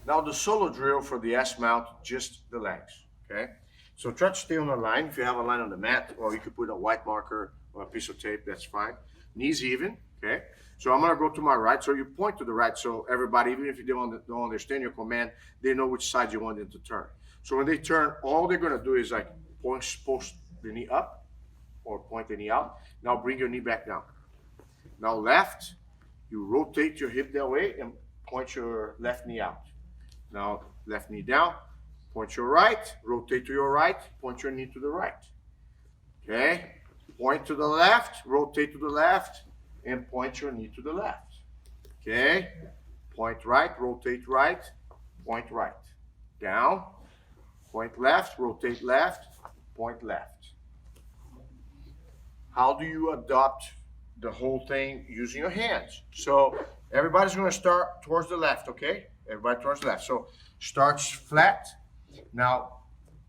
Now the solo drill for the S mount, just the legs, okay? So try to stay on the line. If you have a line on the mat, or you could put a white marker or a piece of tape, that's fine. Knees even, okay? So I'm gonna go to my right, so you point to the right, so everybody, even if you don't understand your command, they know which side you want them to turn. So when they turn, all they're gonna do is like post the knee up, or point the knee out. Now bring your knee back down. Now left, you rotate your hip that way and point your left knee out. Now left knee down, point your right, rotate to your right, point your knee to the right. Okay? Point to the left, rotate to the left, and point your knee to the left. Okay? Point right, rotate right, point right. Down, point left, rotate left, point left. How do you adopt the whole thing using your hands? So everybody's gonna start towards the left, okay? Everybody towards the left. So starts flat. Now,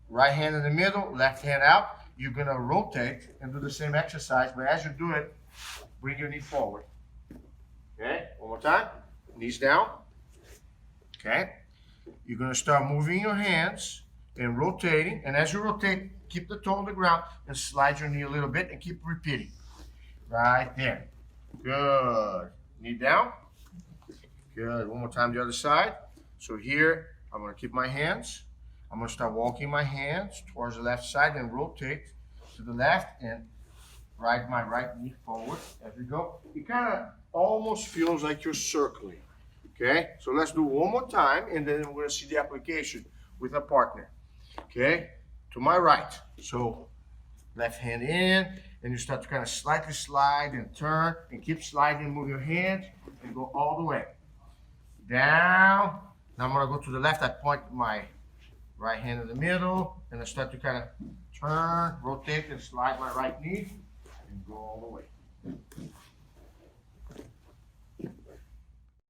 right hand in the middle, left hand out. You're gonna rotate and do the same exercise, but as you do it, bring your knee forward. Okay, one more time. Knees down. Okay. You're gonna start moving your hands and rotating, and as you rotate, keep the toe on the ground and slide your knee a little bit and keep repeating. Right there. Good. Knee down. Good. One more time the other side. So here, I'm going to keep my hands. I'm going to start walking my hands towards the left side and rotate to the left and ride my right knee forward as we go. It kind of almost feels like you're circling. Okay? So let's do one more time, and then we're going to see the application with a partner. Okay? To my right. So left hand in, and you start to kind of slightly slide and turn and keep sliding, move your hands and go all the way. Down. Now I'm gonna go to the left. I point my right hand in the middle, and I start to kind of turn, rotate and slide my right knee and go all the way.